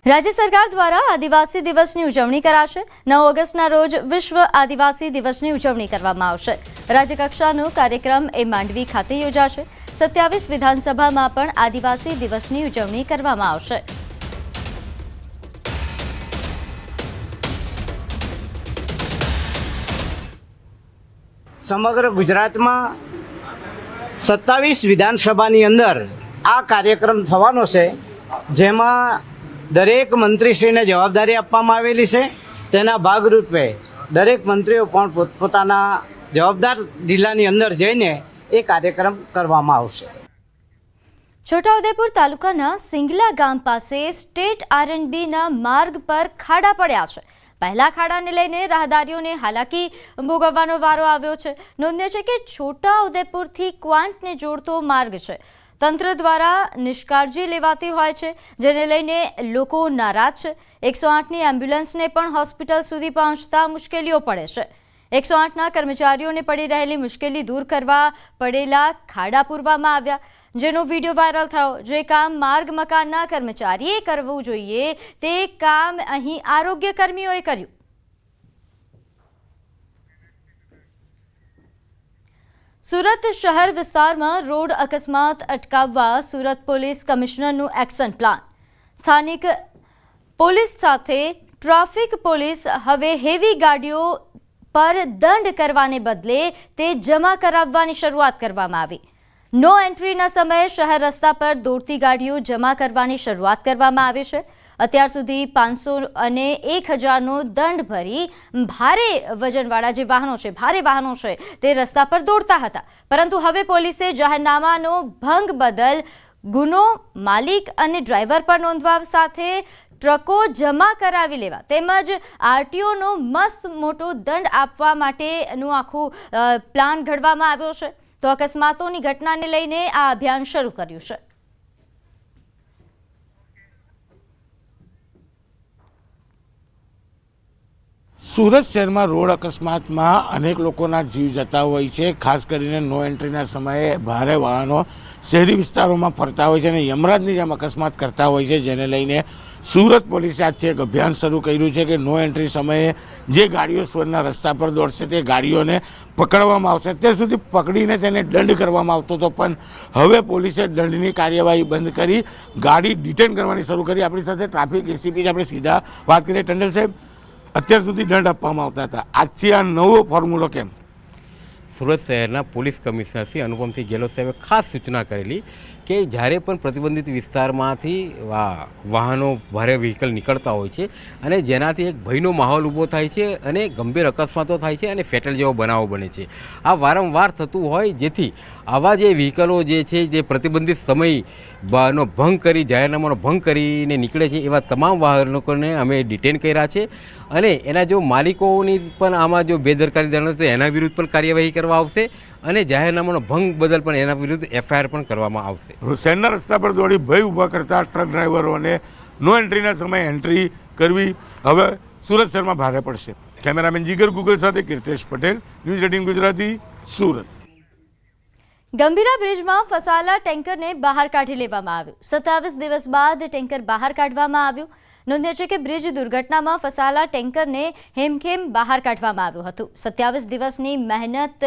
राज्य सरकार द्वारा आदिवासी दिवसनी उजवणी कराशे। 9 ऑगस्टना रोज विश्व आदिवासी दिवसनी उजवणी करवामां आवशे। राज्यकक्षानो कार्यक्रम ए માંડવી खाते योजाशे। 27 विधानसभामां पण आदिवासी दिवसनी उजवणी करवामां आवशे। समग्र गुजरात में 27 विधानसभानी अंदर आ कार्यक्रम थवानो छे, जेमां दरेक मंत्रीश्रीने जवाबदारी आपवामां आवेली छे। तेना भागरूपे दरेक मंत्रीओ पण पोतपोताना जवाबदार जिल्लानी अंदर जईने ए कार्यक्रम करवामां आवशे। छोटाउदेपुर तालुकाना सिंगला गाम पासे स्टेट R&B ना मार्ग पर खाड़ा पड्या छे। पहला खाड़ाने लईने राहदारीओने हालाकी भोगवવાનો वारो આવ્યો છે। નોંધનીય છે કે છોટાઉદેપુરથી ક્વાંટને જોડતો માર્ગ છે। તંત્ર દ્વારા નિષ્કાળજી લેવાતી હોય છે, જેને લઈને લોકો નારાજ છે। 108ની એમ્બ્યુલન્સને પણ હોસ્પિટલ સુધી પહોંચતા મુશ્કેલીઓ પડે છે। 108ના કર્મચારીઓને પડી રહેલી મુશ્કેલી दूर કરવા પડેલા ખાડા પૂરવામાં આવ્યા, જેનો વીડિયો વાયરલ થયો। જે કામ માર્ગ મકાનના કર્મચારીએ કરવું જોઈએ તે કામ અહીં આરોગ્ય કર્મીઓએ કર્યું। सूरत शहर विस्तार में रोड अकस्मात अटकाववा सूरत पुलिस कमिश्नरનું एक्शन प्लान। स्थानिक पुलिस साथे ट्राफिक पुलिस हवे हेवी गाड़ीओ पर दंड करवाने बदले ते जमा कराववानी शरूआत करवामां आवी। नो एंट्रीना समये शहर रस्ता पर दौड़ती गाड़ीओ जमा करवानी शरूआत करवामां आवी छे। અત્યાર સુધી 500 અને 1000નો દંડ ભરી ભારે વજનવાળા જે વાહનો છે, ભારે વાહનો છે, તે રસ્તા પર દોડતા હતા। પરંતુ હવે પોલીસે જાહેરનામાનો ભંગ બદલ ગુનો માલિક અને ડ્રાઈવર પર નોંધવા સાથે ટ્રકો જમા કરાવી લેવા તેમજ આરટીઓનો મસ્ત મોટો દંડ આપવા માટેનું આખું પ્લાન ઘડવામાં આવ્યો છે। તો અકસ્માતોની ઘટનાને લઈને આ અભિયાન શરૂ કર્યું છે। सूरत शहर में रोड अकस्मात में अनेक लोगों जीव जता होय छे। खास करीने नो एंट्रीना समये भारे वाहनों शहरी विस्तारों में फरता होय छे अने यमराजनी जेम अकस्मात करता होय छे, जेने लईने सूरत पोलीसे आजथी एक अभियान शुरू कर्युं छे कि नो एंट्री समये जे गाड़ीओ शहरना रस्ता पर दौड़शे ते गाड़ीओने पकड़वामां आवशे। अत्यार सुधी पकड़ीने तेने दंड करवामां आवतो तो पण हवे पोलीसे दंडनी कार्यवाही बंद करी गाड़ी डिटेन करवानी शरू करी। आपणी साथे ट्राफिक एसीपी आपणे सीधा वात करीए। टंडल साहेब, અત્યાર સુધી દંડ આપવામાં આવતા હતા, આજથી આ નવો ફોર્મ્યુલો કેમ? સુરત શહેરના પોલીસ કમિશનર શ્રી અનુપમસિંહ ગેહલોત સાહેબે ખાસ સૂચના કરેલી કે જ્યારે પણ પ્રતિબંધિત વિસ્તારમાંથી વાહનો ભારે વ્હીકલ નીકળતા હોય છે અને જેનાથી એક ભયનો માહોલ ઊભો થાય છે અને ગંભીર અકસ્માતો થાય છે અને ફેટલ જેવો બનાવો બને છે। આ વારંવાર થતું હોય, જેથી આવા જે વ્હીકલો જે છે જે પ્રતિબંધિત સમયનો ભંગ કરી જાહેરનામાનો ભંગ કરીને નીકળે છે એવા તમામ વાહનોને અમે ડિટેન કર્યા છે અને એના જો માલિકોની પણ આમાં જો બેદરકારી જણાશે તો એના વિરુદ્ધ પણ કાર્યવાહી કરવા આવશે અને જાહેરનામાનો ભંગ બદલ પણ એના વિરુદ્ધ FIR પણ કરવામાં આવશે। શહેરના રસ્તા પર દોડી ભય ઊભા કરતા ટ્રક ડ્રાઈવરોને નો એન્ટ્રીના સમયે એન્ટ્રી કરવી હવે સુરત શહેરમાં ભારે પડશે। કેમેરામેન જીગર ગુગલ સાથે કીર્તેશ પટેલ, ન્યૂઝ 18 ગુજરાતી, સુરત। ગંભીરા બ્રિજમાં ફસાયેલા ટેન્કરને બહાર કાઢી લેવામાં આવ્યું। 27 દિવસ બાદ ટેન્કર બહાર કાઢવામાં આવ્યું। નોંધનીય છે કે બ્રિજ દુર્ઘટનામાં ફસાયેલા ટેન્કરને હેમખેમ બહાર કાઢવામાં આવ્યું હતું। 27 દિવસની મહેનત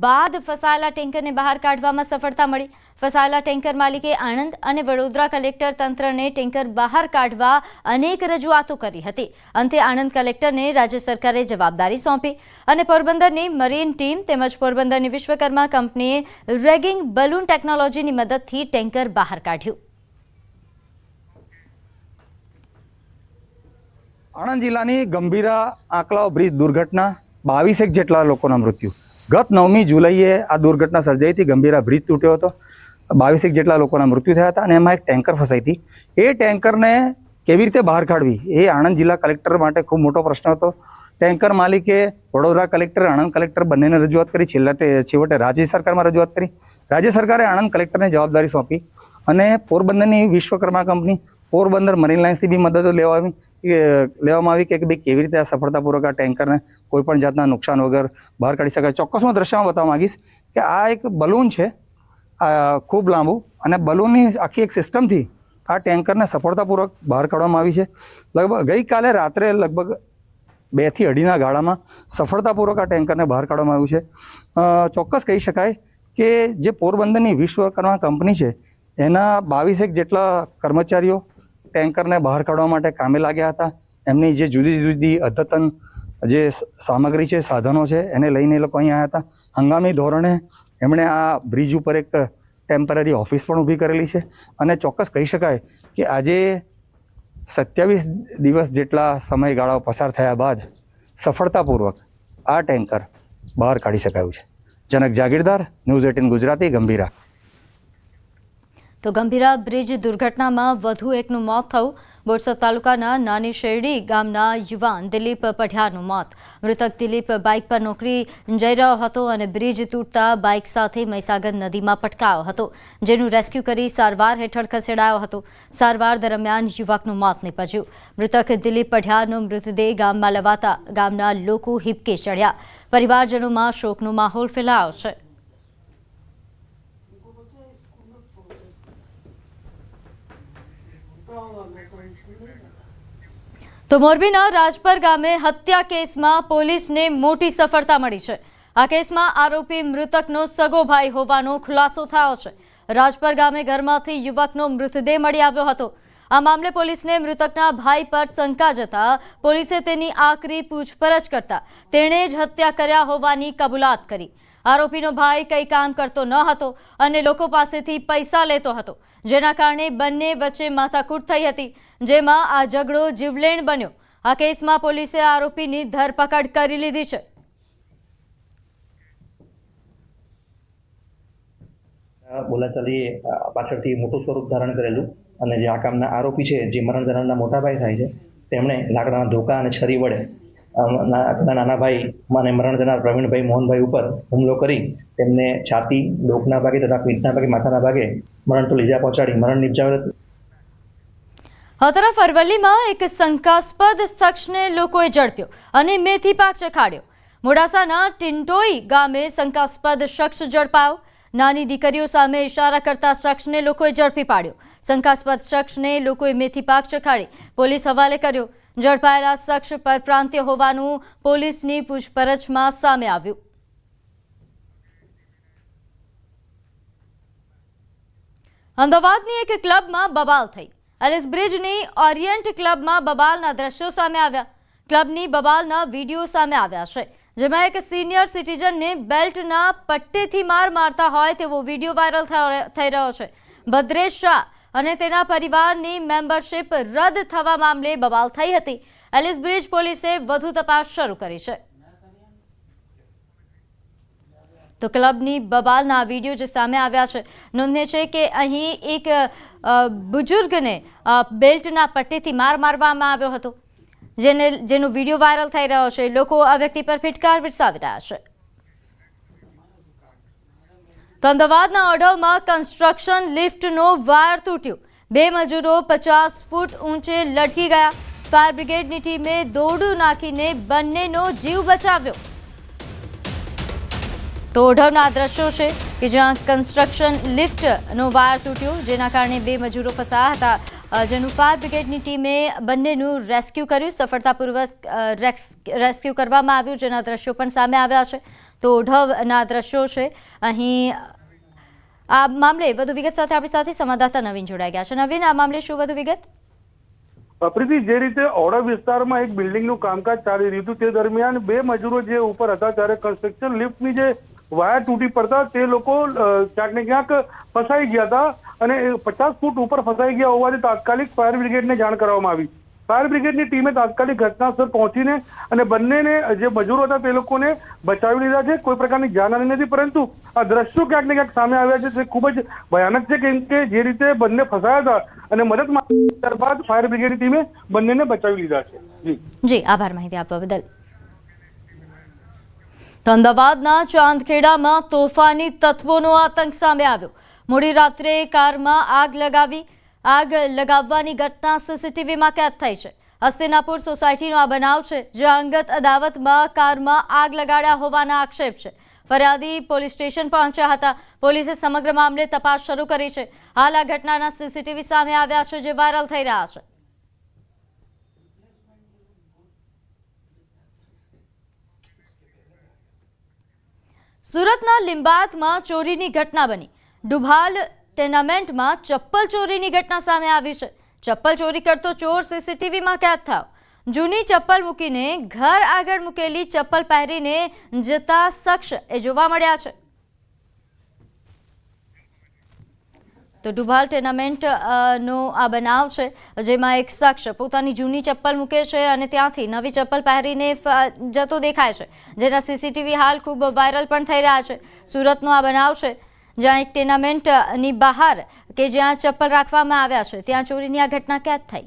બાદ ફસાયેલા ટેન્કરને બહાર કાઢવામાં સફળતા મળી। ફસાયેલા ટેન્કર માલિકે આણંદ અને વડોદરા કલેક્ટર તંત્રને ટેન્કર બહાર કાઢવા અનેક રજૂઆતો કરી હતી। અંતે આણંદ કલેક્ટરને રાજ્ય સરકારે જવાબદારી સોંપી અને પોરબંદરની મરીન ટીમ તેમજ પોરબંદરની વિશ્વકર્મા કંપનીએ રેગિંગ બલૂન ટેકનોલોજીની મદદથી ટેન્કર બહાર કાઢ્યું। આણંદ જિલ્લાની ગંભીરા આંકલાવ બ્રિજ દુર્ઘટના 22 જેટલા લોકોના મૃત્યુ। ગત 9મી જુલાઈએ આ દુર્ઘટના સર્જાઈ હતી। ગંભીરા બ્રિજ તૂટ્યો હતો, 22 જેટલા લોકોના મૃત્યુ થયા હતા અને એમાં એક ટેન્કર ફસાઈ હતી। એ ટેન્કરને કેવી રીતે બહાર કાઢવી એ આણંદ જિલ્લા કલેક્ટર માટે ખૂબ મોટો પ્રશ્ન હતો। ટેન્કર માલિકે વડોદરા કલેક્ટર, આણંદ કલેક્ટર બંનેને રજૂઆત કરી, છેવટે રાજ્ય સરકારમાં રજૂઆત કરી। રાજ્ય સરકારે આણંદ કલેક્ટરને જવાબદારી સોંપી અને પોરબંદરની વિશ્વકર્મા કંપની પોરબંદર મરીન લાઇન્સથી બી મદદ લેવામાં આવી કે ભાઈ કેવી રીતે આ સફળતાપૂર્વક આ ટેન્કરને કોઈ પણ જાતના નુકસાન વગર બહાર કાઢી શકાય। ચોક્કસ હું દ્રશ્યમાં બતાવવા માંગીશ કે આ એક બલૂન છે ખૂબ લાંબુ અને બલૂનની આખી એક સિસ્ટમથી આ ટેન્કરને સફળતાપૂર્વક બહાર કાઢવામાં આવી છે. લગભગ ગઈકાલે રાત્રે લગભગ 2 થી 2.5ના ગાળામાં સફળતાપૂર્વક આ ટેન્કરને બહાર કાઢવામાં આવ્યું છે. ચોક્કસ કહી શકાય કે જે પોરબંદરની વિશ્વકર્મા કંપની છે એના 22 જેટલા કર્મચારીઓ ટેન્કરને બહાર કાઢવા માટે કામે લાગ્યા હતા. એમની જે જુદી જુદી અદ્યતન જે સામગ્રી છે, સાધનો છે, એને લઈને એ લોકો અહીં આવ્યા હતા. હંગામી ધોરણે એમણે આ બ્રિજ ઉપર એક ટેમ્પરરી ઓફિસ પણ ઊભી કરેલી છે અને ચોક્કસ કહી શકાય કે આજે 27 દિવસ જેટલા સમયગાળાઓ પસાર થયા બાદ સફળતાપૂર્વક આ ટેન્કર બહાર કાઢી શકાયું છે. જનક જાગીરદાર, ન્યૂઝ 18 ગુજરાતી, ગંભીરા. તો ગંભીરા બ્રિજ દુર્ઘટનામાં વધુ એકનું મોત થયું. બોરસદ તાલુકાના નાની શેરડી ગામના યુવાન દિલીપ પઢિયારનું મોત. મૃતક દિલીપ બાઇક પર નોકરી જઈ રહ્યો હતો અને બ્રિજ તૂટતા બાઇક સાથે મહીસાગર નદીમાં પટકાયો હતો, જેનું રેસ્ક્યુ કરી સારવાર હેઠળ ખસેડાયો હતો. સારવાર દરમિયાન યુવકનું મોત નીપજ્યું. મૃતક દિલીપ પઢિયારનો મૃતદેહ ગામમાં લવાતા ગામના લોકો હિબકે ચડ્યા. પરિવારજનોમાં શોકનો માહોલ ફેલાયો છે. તો મોરબીના રાજપર ગામે હત્યા કેસમાં પોલીસને મોટી સફળતા મળી છે. આ કેસમાં આરોપી મૃતકનો સગો ભાઈ હોવાનો ખુલાસો થયો છે. રાજપર ગામે ઘરમાંથી યુવકનો મૃતદેહ મળી આવ્યો હતો. આ મામલે પોલીસને મૃતકના ભાઈ પર શંકા જતા પોલીસે તેની આકરી પૂછપરછ કરતા તેણે જ હત્યા કર્યા હોવાની કબૂલાત કરી. આરોપીનો ભાઈ કંઈ કામ કરતો ન હતો અને લોકો પાસેથી પૈસા લેતો હતો, જેના કારણે બંને વચ્ચે માથાકૂટ થઈ હતી, જેમાં આ ઝઘડો જીવલેણ બન્યો. આ કેસમાં પોલીસે આરોપીની ધરપકડ કરી લીધી છે. બોલાચાલી પાછળથી મોટું સ્વરૂપ ધારણ કરેલું અને જે આ કામના આરોપી છે, જે મરણ જનારના મોટા ભાઈ થાય છે, તેમણે લાકડાના ધોકા અને છરી વડે નાના ભાઈ અને મરણ જનાર પ્રવીણભાઈ મોહનભાઈ ઉપર હુમલો કરી તેમને છાતી, ડોકના ભાગે તથા પીઠના ભાગે, માથાના ભાગે મરણતોલ ઈજા પહોંચાડી મરણ નિપજાવેલ હતું. આ તરફ અરવલ્લીમાં એક શંકાસ્પદ શખ્સને લોકોએ ઝડપ્યો અને મેથી પાક ચખાડ્યો. મોડાસાના ટિન્ટોઈ ગામે શંકાસ્પદ શખ્સ ઝડપાયો. નાની દીકરીઓ સામે ઇશારા કરતા શખ્સને લોકોએ ઝડપી પાડ્યો. શંકાસ્પદ શખ્સને લોકોએ મેથી પાક ચખાડી પોલીસ હવાલે કર્યો. ઝડપાયેલા શખ્સ પરપ્રાંતીય હોવાનું પોલીસની પૂછપરછમાં સામે આવ્યું. અમદાવાદની એક ક્લબમાં બબાલ થઈ. એલિસ બ્રિજની ઓરિયન્ટ ક્લબમાં બબાલના દ્રશ્યો સામે આવ્યા. ક્લબની બબાલના વિડીયો સામે આવ્યા છે, જેમાં એક સિનિયર સિટીઝનને બેલ્ટના પટ્ટેથી માર મારતા હોય તેવો વિડીયો વાયરલ થઈ રહ્યો છે. ભદ્રેશ શાહ અને તેના પરિવારની મેમ્બરશિપ રદ થવા મામલે બબાલ થઈ હતી. એલિસ બ્રિજ પોલીસે વધુ તપાસ શરૂ કરી છે. તો ક્લબની બબાલના વિડીયો જે સામે આવ્યા છે, નોંધનીય છે કે અહીં એક બુજુર્ગને બેલ્ટના પટ્ટેથી માર મારવામાં આવ્યો હતો, જેનો વિડીયો વાયરલ થઈ રહ્યો છે. લોકો આ વ્યક્તિ પર ફિટકાર વિરસાવી રહ્યા છે. તો અમદાવાદના ઓઢવમાં કન્સ્ટ્રક્શન લિફ્ટનો વાયર તૂટ્યો. 2 મજૂરો 50 ફૂટ ઊંચે લટકી ગયા. ફાયર બ્રિગેડની ટીમે દોરડું નાખીને બંનેનો જીવ બચાવ્યો. તો ઓઢવના દ્રશ્યો છે કે જ્યાં કન્સ્ટ્રક્શન લિફ્ટનો વાયર તૂટ્યો, જેના કારણે 2 મજૂરો ફસાયા હતા, જેનું ફાયર બ્રિગેડની ટીમે બંનેનું રેસ્ક્યુ કર્યું. સફળતાપૂર્વક રેસ્ક્યુ કરવામાં આવ્યું, જેના દ્રશ્યો પણ સામે આવ્યા છે. તો ઓઢવના દ્રશ્યો છે. અહીં આ મામલે વધુ વિગત સાથે આપણી સાથે સંવાદદાતા નવીન જોડાઈ ગયા છે. નવીન, આ મામલે શું વધુ વિગત? પ્રીતિ, જે રીતે ઓઢવ વિસ્તારમાં એક બિલ્ડિંગનું કામકાજ ચાલી રહ્યું હતું, તે દરમિયાન 2 મજૂરો જે ઉપર હતા, ત્યારે કન્સ્ટ્રક્શન લિફ્ટની જે વાયર તૂટી પડતા તે લોકો ક્યાંક ને ક્યાંક ફસાઈ ગયા હતા અને 50 ફૂટ ઉપર ફસાઈ ગયા હોવાથી તાત્કાલિક ફાયર બ્રિગેડને જાણ કરવામાં આવી. ફાયર બ્રિગેડની ટીમે તાત્કાલિક ઘટનાસ્થળ પહોંચીને અને બંનેને જે મજૂરો હતા તે લોકોને બચાવી લીધા છે. કોઈ પ્રકારની જાનહાની નથી, પરંતુ આ દ્રશ્યો ક્યાંક ને ક્યાંક સામે આવ્યા છે તે ખૂબ જ ભયાનક છે, કેમ કે જે રીતે બંને ફસાયા હતા અને મદદ માંગી ત્યારબાદ ફાયર બ્રિગેડની ટીમે બંનેને બચાવી લીધા છે. જી આભાર માહિતી આપવા બદલ. તો અમદાવાદના ચાંદખેડામાં તોફાની તત્વોનો આતંક સામે આવ્યો. મોડી રાત્રે કારમાં આગ લગાવવાની ઘટના સીસીટીવીમાં કેદ થઈ છે. હસ્તિનાપુર સોસાયટીનો આ બનાવ છે, જ્યાં અંગત અદાવતમાં કારમાં આગ લગાડ્યા હોવાના આક્ષેપ છે. ફરિયાદી પોલીસ સ્ટેશન પહોંચ્યા હતા. પોલીસે સમગ્ર મામલે તપાસ શરૂ કરી છે. હાલ આ ઘટનાના સીસીટીવી સામે આવ્યા છે, જે વાયરલ થઈ રહ્યા છે. સુરતના લિંબાયતમાં ચોરીની ઘટના બની. ડુભાલ ટેનામેન્ટમાં ચપ્પલ ચોરીની ઘટના સામે આવી છે. ચપ્પલ ચોરી કરતો ચોર સીસીટીવીમાં કેદ થયો. જૂની ચપ્પલ મૂકીને ઘર આગળ મૂકેલી ચપ્પલ પહેરીને જતા શખ્સ એ જોવા મળ્યા છે. તો ડુભાલ ટેનામેન્ટ નો આ બનાવ છે, જેમાં એક શખ્સ પોતાની જૂની ચપ્પલ મૂકે છે અને ત્યાંથી નવી ચપ્પલ પહેરીને જતો દેખાય છે, જેના સીસીટીવી હાલ ખૂબ વાયરલ પણ થઈ રહ્યા છે. સુરતનો આ બનાવ છે, જ્યાં એક ટેનામેન્ટની બહાર કે જ્યાં ચપ્પલ રાખવામાં આવ્યા છે ત્યાં ચોરીની આ ઘટના કેદ થઈ.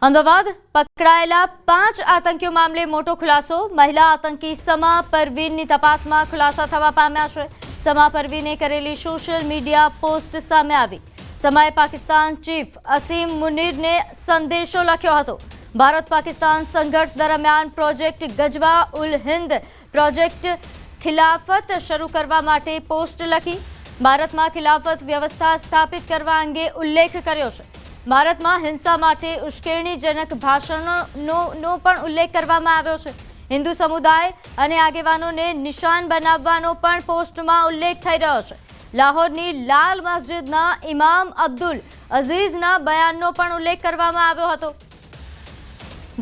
અમદાવાદ પકડાયેલા 5 આતંકીઓ મામલે મોટો ખુલાસો. મહિલા આતંકી સમા પરવીનની તપાસમાં ખુલાસા થવા પામ્યા છે. સમા પરવીને કરેલી સોશિયલ મીડિયા પોસ્ટ સામે આવી. સમાએ પાકિસ્તાન ચીફ અસીમ મુનીરને સંદેશો લખ્યો હતો. ભારત પાકિસ્તાન સંઘર્ષ દરમિયાન પ્રોજેક્ટ ગજવા ઉલ હિન્દ પ્રોજેક્ટ ખિલાફત શરૂ કરવા માટે પોસ્ટ લખી. ભારતમાં ખિલાફત વ્યવસ્થા સ્થાપિત કરવા અંગે ઉલ્લેખ કર્યો છે. ભારતમાં હિંસા માટે ઉશ્કેરણીજનક ભાષણોનો પણ ઉલ્લેખ કરવામાં આવ્યો છે. હિન્દુ સમુદાય અને આગેવાનોને નિશાન બનાવવાનો પણ પોસ્ટમાં ઉલ્લેખ થઈ રહ્યો છે. લાહોરની લાલ મસ્જિદના ઇમામ અબ્દુલ અઝીઝના બયાનનો પણ ઉલ્લેખ કરવામાં આવ્યો હતો.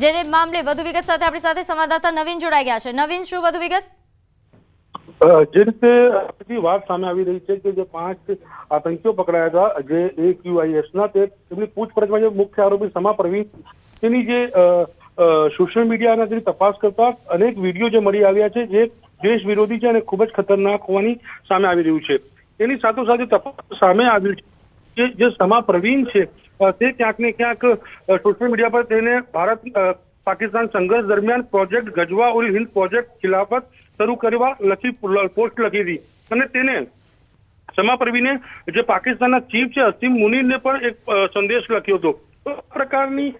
જેને મામલે વધુ વિગત સાથે આપણી સાથે સંવાદદાતા નવીન જોડાઈ ગયા છે. નવીન, શું વધુ વિગત? જે રીતે વાત સામે આવી રહી છે કે જે 5 આતંકીઓ પકડાયા હતા, જે AQISના, તેમની પૂછપરછમાં જે મુખ્ય આરોપી સમા પરવીન, તેની જે સોશિયલ મીડિયાના જેની તપાસ કરતા અનેક વિડીયો જે મળી આવ્યા છે, જે દેશ વિરોધી છે અને ખૂબ જ ખતરનાક હોવાની સામે આવી રહ્યું છે. તેની સાથોસાથ તપાસ સામે આવ્યું છે કે જે સમા પરવીન છે તે ક્યાંક ને ક્યાંક સોશિયલ મીડિયા પર તેને ભારત પાકિસ્તાન સંઘર્ષ દરમિયાન પ્રોજેક્ટ ગજવા ઉલ હિન્દ પ્રોજેક્ટ ખિલાફત શરૂ કરવા પોસ્ટ લખી હતી અને તેને સમા પરવીને જે પાકિસ્તાનના ચીફ છે અસીમ મુનીરને પણ એક સંદેશ લખ્યો હતો. તો આ પ્રકારની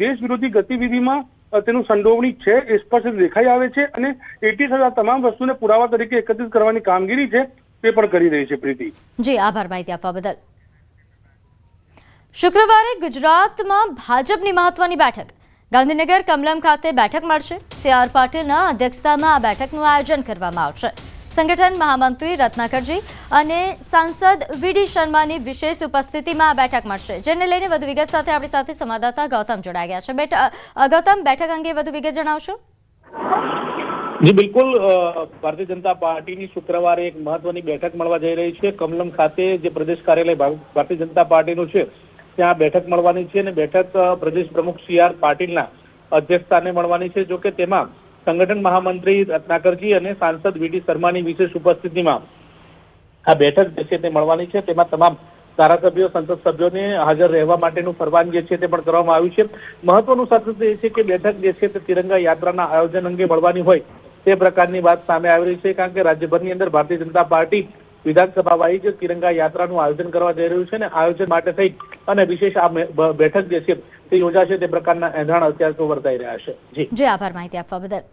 દેશ વિરોધી ગતિવિધિમાં તેનું સંડોવણી છે એ સ્પષ્ટ દેખાઈ આવે છે અને એટી આ તમામ વસ્તુને પુરાવા તરીકે એકત્રિત કરવાની કામગીરી છે તે પણ કરી રહી છે. પ્રીતિ જી, આભાર માહિતી આપવા બદલ. શુક્રવારે ગુજરાતમાં ભાજપની મહત્વની બેઠક ગાંધીનગર કમલમ ખાતે બેઠક મળશે. CR પાટીલના અધ્યક્ષતામાં આ બેઠકનું આયોજન કરવામાં આવશે. સંગઠન મહામંત્રી રત્નાકરજી અને સાંસદ VD શર્માની વિશેષ ઉપસ્થિતિમાં આ બેઠક મળશે, જેને લઈને વધુ વિગત સાથે આપણી સાથે સંવાદદાતા ગૌતમ જોડાઈ ગયા છે. ગૌતમ, બેઠક અંગે વધુ વિગત જણાવશો? જી બિલકુલ, ભારતીય જનતા પાર્ટીની શુક્રવારે એક મહત્વની બેઠક મળવા જઈ રહી છે. કમલમ ખાતે જે પ્રદેશ કાર્યાલય ભારતીય જનતા પાર્ટીનું છે ત્યાં બેઠક મળવાની છે અને બેઠક પ્રદેશ પ્રમુખ CR પાટીલના અધ્યક્ષસ્થાને મળવાની છે. જો કે તેમાં સંગઠન મહામંત્રી રત્નાકરજી અને સાંસદ VD શર્માની વિશેષ ઉપસ્થિતિમાં આ બેઠક જે છે તે મળવાની છે. તેમાં તમામ ધારાસભ્યો, સંસદ સભ્યોને હાજર રહેવા માટેનું ફરમાન જે છે તે પણ કરવામાં આવ્યું છે. મહત્વનું સાથે એ છે કે બેઠક જે છે તે તિરંગા યાત્રાના આયોજન અંગે મળવાની હોય તે પ્રકારની વાત સામે આવી રહી છે, કારણ કે રાજ્યભરની અંદર ભારતીય જનતા પાર્ટી વિધાનસભા વાઇઝ તિરંગા યાત્રાનું આયોજન કરવા જઈ રહ્યું છે અને આયોજન માટે થઈ અને વિશેષ આ બેઠક જે છે તે યોજાશે તે પ્રકારના એંધાણ અત્યારે તો વર્તાઈ રહ્યા છે. જી, આભાર માહિતી આપવા બદલ.